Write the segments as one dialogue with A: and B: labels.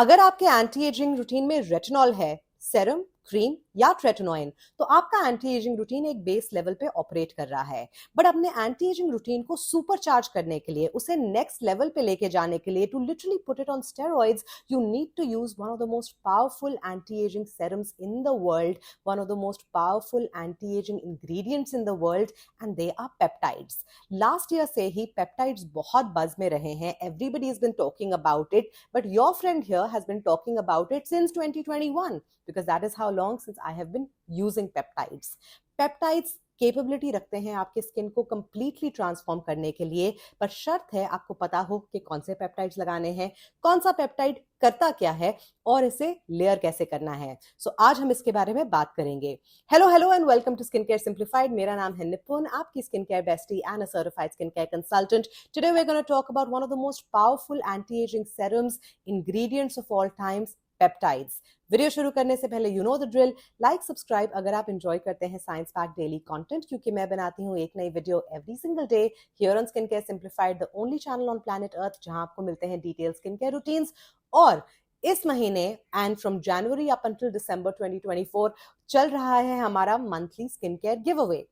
A: अगर आपके anti ageing routine में रेटिनॉल है, सेरम, क्रीम या ट्रेटिनोइन, तो आपका एंटी एजिंग रूटीन एक बेस लेवल पे ऑपरेट कर रहा है। बट अपने एंटी एजिंग रूटीन को सुपर चार्ज करने के लिए, उसे नेक्स्ट लेवल पे लेके जाने के लिए, to literally put it on steroids, you need to use one of the most powerful anti aging serums in the world, one of the most powerful anti aging ingredients in the world, and they are peptides. Last year से ही peptides बहुत buzz में रहे हैं. Everybody has been talking about it, but your friend here has been talking about it since 2021, because that is how long since I have been using peptides. Peptides capability रखते हैं आपके skin को completely transform करने के लिए, पर शर्त है आपको पता हो कि कौन से पेप्टाइड्स लगाने हैं, कौन सा पेप्टाइड करता क्या है और इसे लेयर कैसे करना है। सो आज हम इसके बारे में बात करेंगे। Hello and welcome to skin care simplified. मेरा नाम है निपुण, आपकी skin care bestie and a certified skin care consultant. Today we are gonna talk about one of the most powerful anti aging serums, ingredients of all times, peptides. Video शुरू करने से पहले you know the drill, like subscribe अगर आप enjoy करते हैं science pack daily content, क्योंकि मैं बनाती हूँ एक नई video every single day here on skin care simplified, the only channel on planet earth जहां आपको मिलते हैं डिटेल स्किन केयर रूटीन्स। और इस महीने and from January up until December 2024 चल रहा है हमारा monthly skin care giveaway.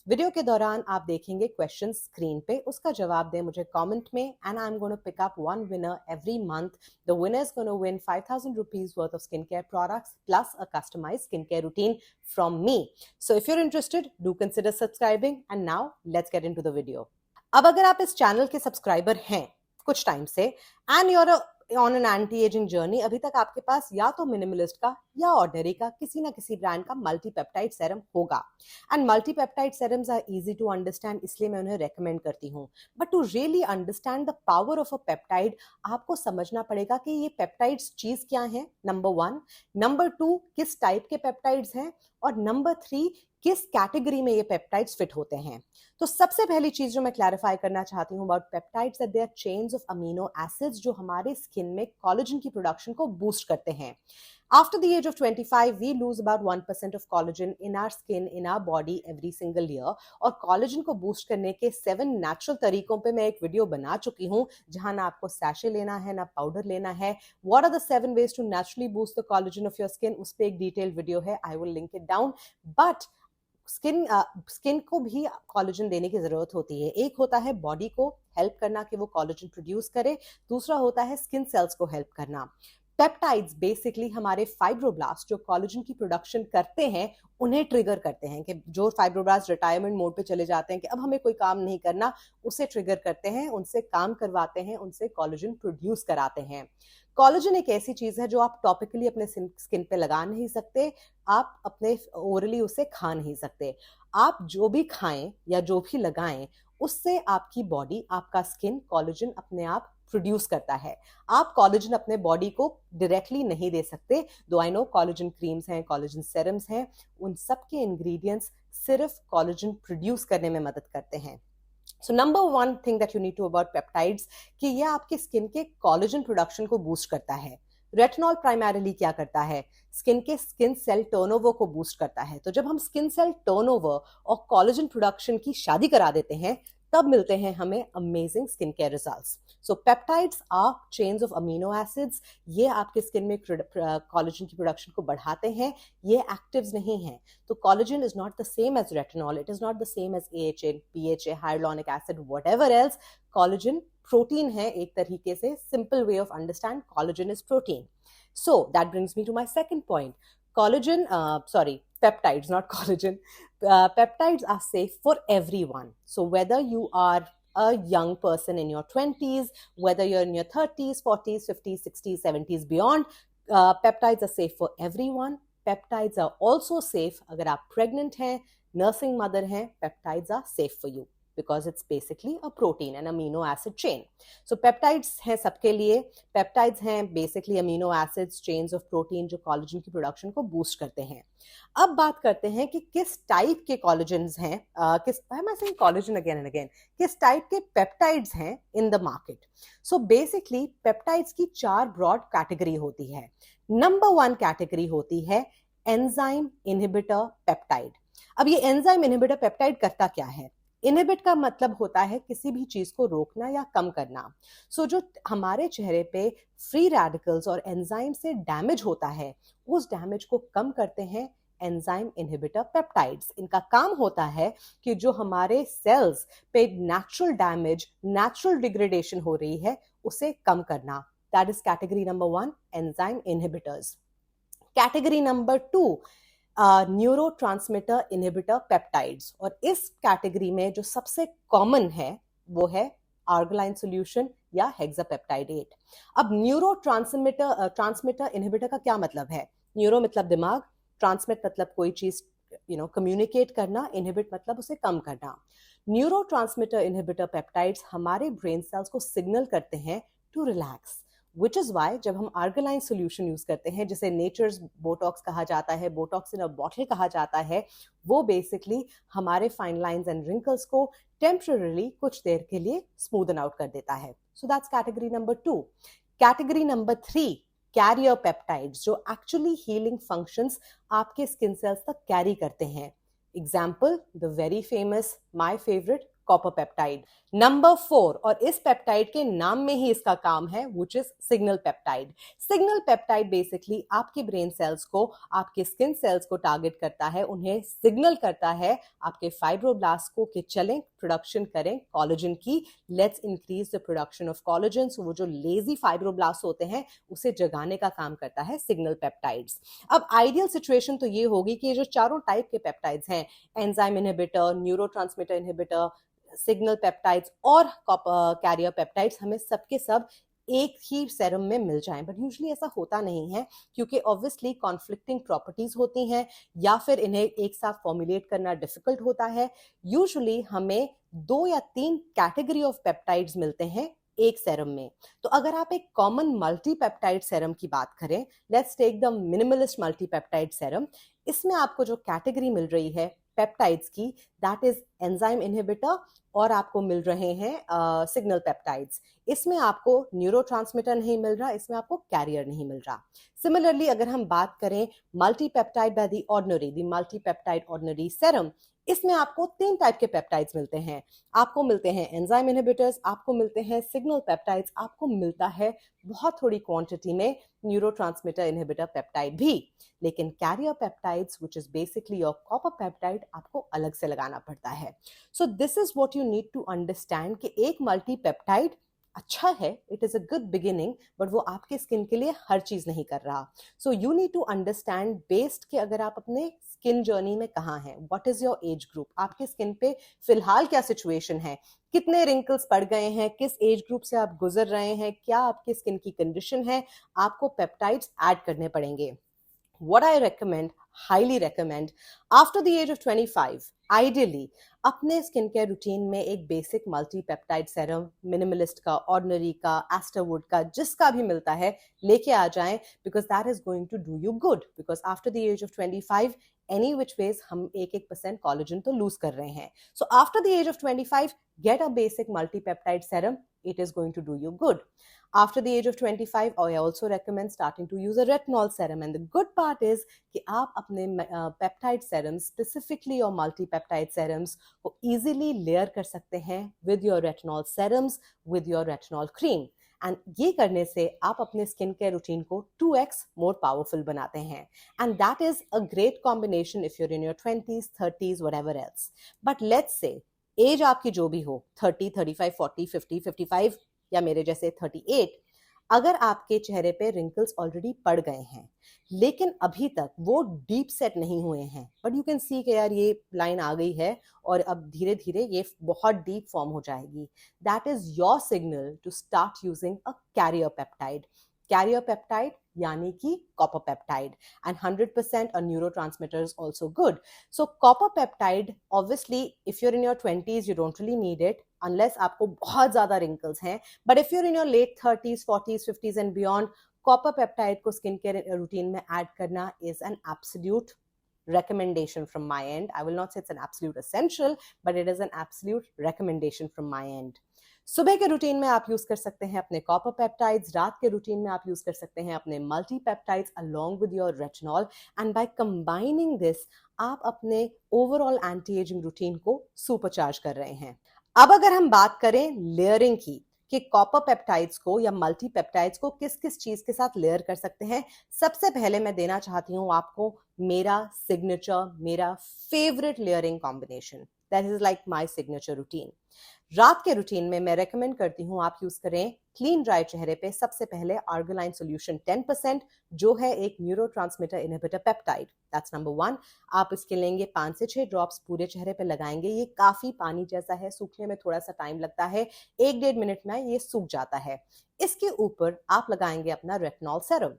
A: Video के दौरान आप देखेंगे क्वेश्चन स्क्रीन पे, उसका जवाब दें मुझे कमेंट में, and I am gonna pick up one winner every month. The winner is gonna win 5,000 rupees worth of skincare products plus a customized skincare routine from me. So if you're interested, do consider subscribing. And now let's get into the video. अब अगर आप इस channel के subscriber हैं कुछ time से and you're on an anti ageing journey, अभी तक आपके पास या तो मिनिमलिस्ट का या ऑर्डिनरी का किसी ना किसी ब्रांड का मल्टी पेप्टाइड सेरम होगा। And multi peptide serums are easy to understand, इसलिए मैं उन्हें रेकमेंड करती हूँ। But to really understand the power of a peptide, आपको समझना पड़ेगा कि ये पेप्टाइड्स चीज क्या है, नंबर 1, नंबर 2 किस टाइप के पेप्टाइड्स हैं, और नंबर 3 किस कैटेगरी में ये पेप्टाइड्स फिट होते हैं। तो सबसे पहली चीज जो मैं क्लैरिफाई करना चाहती हूँ about peptides, that they are chains of amino acids जो हमारे स्किन में कोलेजन की प्रोडक्शन को बूस्ट करते हैं। After the age of 25, we lose about 1% of collagen in our skin, in our body every single year. और collagen को boost करने के 7 natural तरीकों पे मैं एक वीडियो बना चुकी हूँ, जहां ना आपको सैशे लेना है ना पाउडर लेना है। What are the 7 ways to naturally boost the collagen of your skin? उस पे एक डिटेल वीडियो है, I will link it down. But skin को भी कोलेजन देने की जरूरत होती है। एक होता है बॉडी को हेल्प करना कि वो कोलेजन प्रोड्यूस करे, दूसरा होता है स्किन सेल्स को हेल्प करना। पेप्टाइड्स बेसिकली हमारे फाइब्रोब्लास्ट जो कोलेजन की प्रोडक्शन करते हैं उन्हें ट्रिगर करते हैं, कि जो फाइब्रोब्लास्ट रिटायरमेंट मोड पे चले जाते हैं कि अब हमें कोई काम नहीं करना, उसे ट्रिगर करते हैं, उनसे काम करवाते हैं, उनसे कोलेजन प्रोड्यूस कराते हैं। कोलेजन एक ऐसी चीज है जो आप टॉपिकली अपने स्किन पे लगा नहीं सकते, आप अपने ओरली उसे खा नहीं सकते। आप जो भी खाएं या जो भी लगाएं, उससे आपकी बॉडी, आपका स्किन कोलेजन अपने आप प्रोड्यूस करता है। आप कोलेजन अपने बॉडी को डायरेक्टली नहीं दे सकते। दो आई नो कोलेजन क्रीम्स हैं, कोलेजन सेरम्स हैं, उन सब के इंग्रेडिएंट्स सिर्फ कोलेजन प्रोड्यूस करने में मदद करते हैं। So number 1 thing that you need to about peptides, कि ये आपके स्किन के कोलेजन प्रोडक्शन को बूस्ट करता है। रेटिनॉल प्राइमरीली क्या करता है, स्किन सेल टर्नओवर को बूस्ट करता है। तो जब हम स्किन सेल टर्नओवर और कोलेजन प्रोडक्शन की शादी करा देते हैं, तब मिलते हैं हमें amazing skin care results. So peptides are chains of amino acids, ये आपके स्किन में कोलेजन की प्रोडक्शन को बढ़ाते हैं, ये एक्टिव्स नहीं हैं। तो collagen is not the same as retinol, it is not the same as AHA, PHA, hyaluronic acid, whatever else. Collagen protein है एक तरीके से, simple way of understand, collagen is protein. So that brings me to my second point. Peptides, not collagen. Peptides are safe for everyone. So whether you are a young person in your 20s, whether you're in your 30s, 40s, 50s, 60s, 70s, beyond, peptides are safe for everyone. Peptides are also safe अगर आप pregnant हैं, nursing mother हैं, peptides are safe for you, because it's basically a protein, an amino acid chain. So peptides हैं सबके लिए, peptides हैं basically amino acids, chains of protein जो collagen की production को boost करते हैं। अब बात करते हैं कि किस टाइप के collagens हैं, am I saying collagen again and again, किस टाइप के peptides हैं in the market. So basically peptides की 4 broad category होती है। Number 1 category होती है enzyme inhibitor peptide। अब ये enzyme inhibitor peptide करता क्या है? इनहिबिट का मतलब होता है किसी भी चीज को रोकना या कम करना। सो जो हमारे चेहरे पे फ्री रेडिकल्स और एंजाइम से डैमेज होता है, उस डैमेज को कम करते हैं एंजाइम इनहिबिटर पेप्टाइड्स। इनका काम होता है कि जो हमारे सेल्स पे नेचुरल डैमेज, नेचुरल डिग्रेडेशन हो रही है, उसे कम करना। That is category number 1, enzyme inhibitors. Category number 2, neurotransmitter inhibitor peptides. और इस कैटेगरी में जो सबसे कॉमन है वो है आर्गिलाइन सॉल्यूशन या हेक्सापेप्टाइड 8। अब ट्रांसमीटर इनहिबिटर का क्या मतलब है? न्यूरो मतलब दिमाग, ट्रांसमिट मतलब कोई चीज कम्युनिकेट करना, इनहिबिट मतलब उसे कम करना। न्यूरोट्रांसमीटर इनहिबिटर पेप्टाइड्स हमारे ब्रेन सेल्स को सिग्नल करते हैं to relax, which is why जब हम आर्गिलाइन सोल्यूशन यूज करते हैं, जिसे नेचर्स बोटॉक्स कहा जाता है, बोटॉक्स इन अ बॉटल कहा जाता है, वो बेसिकली हमारे फाइन लाइंस एंड रिंकल्स को टेम्पररीली कुछ देर के लिए स्मूदन आउट कर देता है। So that's category number 2। Category number 3, carrier peptides, जो एक्चुअली हीलिंग फंक्शंस आपके स्किन सेल्स तक कैरी करते हैं। Example, the very famous, my favourite, copper peptide. Number 4, और इस पेप्टाइड के नाम में ही इसका काम है, which is signal peptide. Signal peptide basically आपके ब्रेन सेल्स को, आपके स्किन सेल्स को टारगेट करता है, उन्हें सिग्नल करता है आपके फाइब्रोब्लास्ट को कि चलें, प्रोडक्शन करें कोलेजन की, let's increase the production of collagen. So वो जो लेजी फाइब्रोब्लास्ट होते हैं उसे जगाने का काम करता है सिग्नल पेप्टाइड्स। अब आइडियल सिचुएशन तो ये होगी कि ये जो चारों टाइप के पेप्टाइड्स हैं, enzyme inhibitor, neurotransmitter inhibitor, signal peptides और कैरियर पेप्टाइड्स, हमें सबके सब एक ही सेरम में मिल जाएं। बट यूजुअली ऐसा होता नहीं है, क्योंकि ऑब्वियसली कॉन्फ्लिक्टिंग प्रॉपर्टीज होती हैं या फिर इन्हें एक साथ फॉर्मुलेट करना डिफिकल्ट होता है। यूजुअली हमें 2 या 3 कैटेगरी ऑफ पेप्टाइड्स मिलते हैं एक सेरम में। तो अगर आप एक कॉमन मल्टीपेप्टाइड सेरम की बात करें, let's take the Minimalist multipeptide serum, इसमें आपको जो कैटेगरी मिल रही है पेप्टाइड्स की, दैट इज एंजाइम इनहिबिटर, और आपको मिल रहे हैं सिग्नल पेप्टाइड्स। इसमें आपको न्यूरोट्रांसमीटर नहीं मिल रहा, इसमें आपको कैरियर नहीं मिल रहा। सिमिलरली अगर हम बात करें multipeptide by the Ordinary, the multipeptide Ordinary serum, इसमें आपको 3 टाइप के पेप्टाइड्स मिलते हैं। आपको मिलते हैं एंजाइम इनहिबिटर्स, आपको मिलते हैं सिग्नल पेप्टाइड्स, आपको मिलता है बहुत थोड़ी क्वांटिटी में न्यूरोट्रांसमीटर इनहिबिटर पेप्टाइड भी। लेकिन carrier peptides, which is basically your copper peptide, आपको अलग से लगाना पड़ता है। So this is what you need to understand कि एक मल्टीपेप्टाइड अच्छा है, it is a good beginning, but वो आपके स्किन के लिए हर चीज नहीं कर रहा। So you need to understand based कि अगर आप अपने स्किन जर्नी में कहाँ हैं, what is your age group, आपके स्किन पे फिलहाल क्या सिचुएशन है, कितने रिंकल्स पड़ गए हैं, किस एज ग्रुप से आप गुजर रहे हैं, क्या आपके स्किन की कंडीशन है, आपको पेप्टाइड्स ऐड करने पड़ेंगे। What I recommend, highly recommend, after the age of 25, ideally अपने स्किन केयर रूटीन में एक बेसिक मल्टीपेप्टाइड सेरम, मिनिमलिस्ट का, ऑर्डिनरी का, एस्टरवुड का, जिसका भी मिलता है लेके आ जाएं, because that is going to do you good. Because after the age of 25 any which ways हम 1% कॉलेजन तो लूज कर रहे हैं। So after the age of 25 get a basic multipeptide serum, it is going to do you good. After the age of 25, I also recommend starting to use a retinol serum. And the good part is कि आप अपने peptide serums, specifically और multipeptide serums, को easily layer कर सकते हैं with your retinol serums, with your retinol cream. And ये करने से आप अपने स्किन केयर रूटीन को 2x मोर पावरफुल बनाते हैं। And that is a great combination if you're in your 20s, 30s, whatever else. But let's say age आपकी जो भी हो, 30, 35, 40, 50, 55 या मेरे जैसे 38, अगर आपके चेहरे पे रिंकल्स ऑलरेडी पड़ गए हैं लेकिन अभी तक वो डीप सेट नहीं हुए हैं, बट यू कैन सी कि यार ये लाइन आ गई है और अब धीरे धीरे ये बहुत डीप फॉर्म हो जाएगी, that is your signal to start using a carrier peptide. Carrier peptide यानी कि copper peptide, and 100% are neurotransmitters also good. So copper peptide, obviously if you're in your 20s you don't really need it unless आपको बहुत ज़्यादा wrinkles हैं, but if you're in your late 30s, 40s, 50s and beyond, copper peptide को skin care routine में add करना is an absolute recommendation from my end. I will not say it's an absolute essential, but it is an absolute recommendation from my end. सुबह के routine में आप use कर सकते हैं अपने कॉपर पेप्टाइड्स, रात के रूटीन में आप यूज कर सकते हैं अपने multi peptides along with your retinol, and by combining this आप अपने ओवरऑल एंटी एजिंग रूटीन को सुपरचार्ज कर रहे हैं। अब अगर हम बात करें लेयरिंग की, कि कॉपर पेप्टाइड्स को या मल्टी पेप्टाइड्स को किस किस चीज के साथ लेयर कर सकते हैं, सबसे पहले मैं देना चाहती हूं आपको मेरा सिग्नेचर, मेरा favourite layering combination, that is like my signature routine. रात के रूटीन में मैं रेकमेंड करती हूं आप यूज करें क्लीन ड्राई चेहरे पे सबसे पहले आर्गिलाइन सॉल्यूशन 10%, जो है एक neurotransmitter inhibitor peptide, that's number 1। आप इसके लेंगे 5 से 6 ड्रॉप्स, पूरे चेहरे पे लगाएंगे। ये काफी पानी जैसा है, सूखने में थोड़ा सा टाइम लगता है, 1-1.5 मिनट में ये सूख जाता है। इसके ऊपर आप लगाएंगे अपना रेटिनॉल सेरम,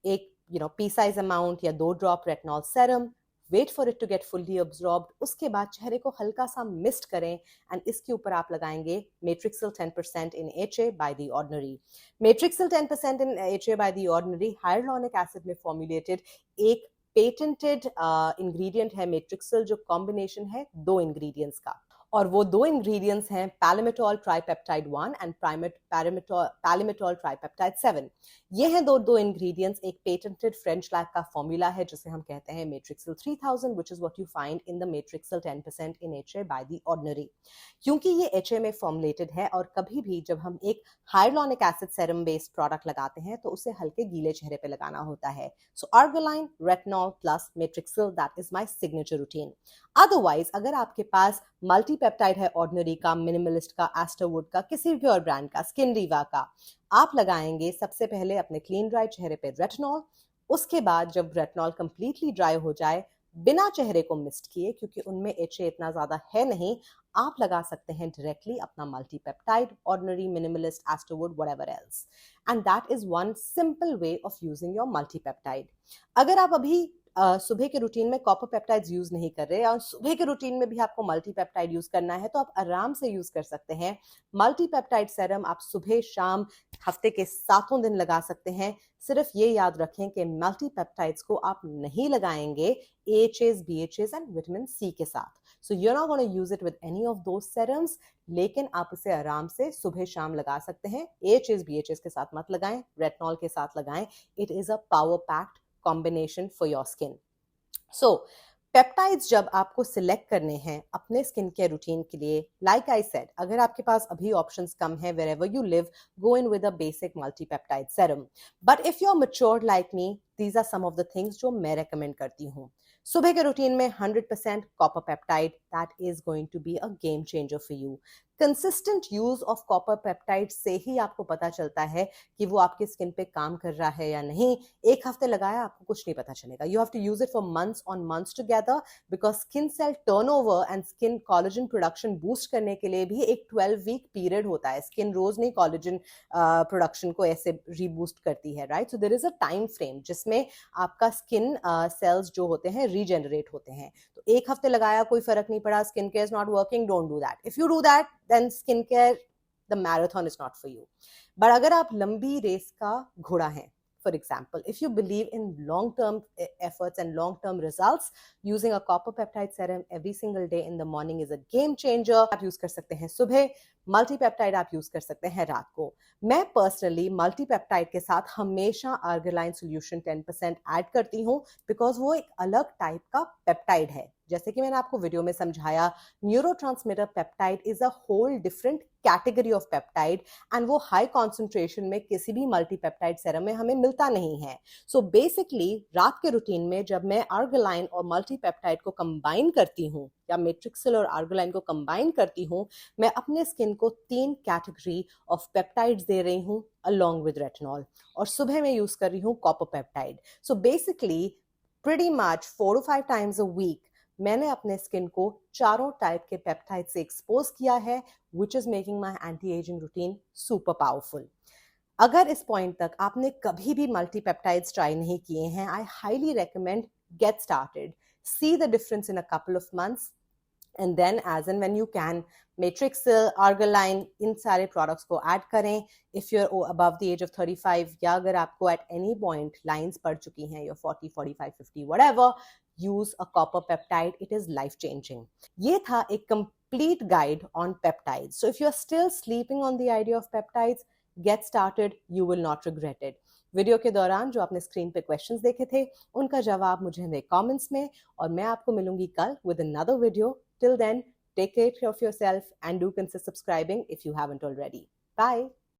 A: एक पी साइज अमाउंट या 2 drop retinol serum. Wait for it to get fully absorbed. उसके बाद चेहरे को हल्का सा मिस्ट करें एंड इसके ऊपर आप लगाएंगे Matrixyl 10% in HA by the Ordinary. Matrixyl 10% in HA by the Ordinary hyaluronic acid में फॉर्मुलेटेड एक पेटेंटेड इंग्रेडिएंट है मेट्रिक्सिल, जो कॉम्बिनेशन है 2 इंग्रेडिएंट्स का, और वो 2 इंग्रेडिएंट्स हैं palmitoyl tripeptide 1 and palmitoyl tripeptide 7। ये हैं दो इंग्रेडिएंट्स, एक पेटेंटेड फ्रेंच लैब का फॉर्मूला है जिसे हम कहते हैं Matrixyl 3000, which is what you find in the Matrixyl 10% in HA by the Ordinary. क्योंकि ये HA में फॉर्मुलेटेड है और कभी भी जब हम एक hyaluronic acid serum based product लगाते हैं तो उसे हल्के गीले चेहरे पे लगाना होता है। So argireline, retinol plus Matrixyl, that is my signature routine. Otherwise अगर आपके पास मल्टी पेप्टाइड है ऑर्डिनरी का, मिनिमलिस्ट का, एस्टरवुड का, किसी भी और ब्रांड का, स्किनडिवा का, आप लगाएंगे सबसे पहले अपने क्लीन ड्राई चेहरे पे रेटिनॉल। उसके बाद जब रेटिनॉल कंप्लीटली ड्राई हो जाए, बिना चेहरे को मिस्ट किए, क्योंकि उनमें HA इतना ज्यादा है नहीं, आप लगा सकते हैं डायरेक्टली अपना multi peptide, Ordinary, Minimalist, Asterwood, whatever else, and that is one simple way of using your multi peptide. अगर आप अभी सुबह के रूटीन में कॉपर पेप्टाइड्स यूज नहीं कर रहे और सुबह के रूटीन में भी आपको मल्टी पेप्टाइड यूज करना है, तो आप आराम से यूज कर सकते हैं मल्टी पेप्टाइड सेरम। आप सुबह शाम हफ्ते के 7 दिन लगा सकते हैं। सिर्फ ये याद रखें कि मल्टी पेप्टाइड्स को आप नहीं लगाएंगे AHAs, BHAs and vitamin C के साथ। So you are not gonna use it with any of those serums, लेकिन आप उसे आराम से सुबह शाम लगा सकते हैं। AHAs, BHAs के साथ मत लगाएं, रेटिनॉल के साथ लगाएं। It is a power packed combination for your skin. So peptides जब आपको सिलेक्ट करने हैं अपने स्किन केयर रूटीन के लिए, लाइक आई सेड, अगर आपके पास अभी ऑप्शंस कम है, wherever you live, go in with a basic multi-peptide serum. But if you're matured like me, these are some of the things जो मैं recommend करती हूँ। सुबह के रूटीन में 100% copper peptide, that is going to be a game changer for you. Consistent use of copper peptide से ही आपको पता चलता है कि वो आपके स्किन पे काम कर रहा है या नहीं। एक हफ्ते लगाया आपको कुछ नहीं पता चलेगा। You have to use it for months on months together, because skin cell turnover and skin collagen production boost करने के लिए भी एक 12 वीक पीरियड होता है। स्किन रोज नहीं कोलेजन प्रोडक्शन को ऐसे रीबूस्ट करती है, right? So there is a time frame जिसमें आपका स्किन सेल्स जो होते हैं रीजेनरेट होते हैं। तो एक हफ्ते लगाया, कोई फर्क नहीं पड़ा, skin care is not working, don't do that. If you do that, then skincare, the marathon is not for you. But अगर आप लंबी रेस का घोड़ा हैं, for example, if you believe in long-term efforts and long-term results, using a copper peptide serum every single day in the morning is a game changer. आप use कर सकते हैं सुबह, मल्टी पेप्टाइड आप यूज कर सकते हैं रात को। मैं पर्सनली मल्टी पेप्टाइड के साथ हमेशा आर्गिलाइन सोल्यूशन 10% ऐड करती हूँ, बिकॉज वो एक अलग टाइप का पेप्टाइड है। जैसे कि मैंने आपको वीडियो में समझाया, neurotransmitter peptide is a whole different category of peptide, and वो हाई कॉन्सेंट्रेशन में किसी भी मल्टी पेप्टाइड सेरम में हमें मिलता नहीं है। सो बेसिकली रात के रूटीन में जब मैं आर्गिलाइन और मल्टी पेप्टाइड को कंबाइन करती हूँ, या मेट्रिक्सिल और आर्गिलाइन को कंबाइन करती हूँ, मैं अपने स्किन को 3 कैटेगरी ऑफ पेप्टाइड्स दे रही हूँ अलोंग विद रेटिनॉल, और सुबह में यूज कर रही हूँ copper peptide. So basically pretty much 4 to 5 times a week मैंने अपने स्किन को 4 टाइप के पेप्टाइड से एक्सपोज किया है, which is making my anti ageing routine super powerful. अगर इस पॉइंट तक आपने कभी भी मल्टी पेप्टाइड्स ट्राई नहीं किए हैं, I highly recommend get started, see the difference in a couple of months, and then as and when you can Matrixyl, argireline, इन सारे प्रोडक्ट्स को ऐड करें। If you are above the age of 35, या अगर आपको at any point lines पड़ चुकी हैं, your 40, 45, 50 whatever, use a copper peptide, it is life changing. ये था एक complete guide on peptides. So if you're still sleeping on the idea of peptides, get started. You will not regret it. Video के दौरान जो आपने screen पे questions देखे थे उनका जवाब मुझे दें कमेंट्स में, और मैं आपको मिलूंगी कल with another video. Till then, take care of yourself and do consider subscribing if you haven't already. Bye.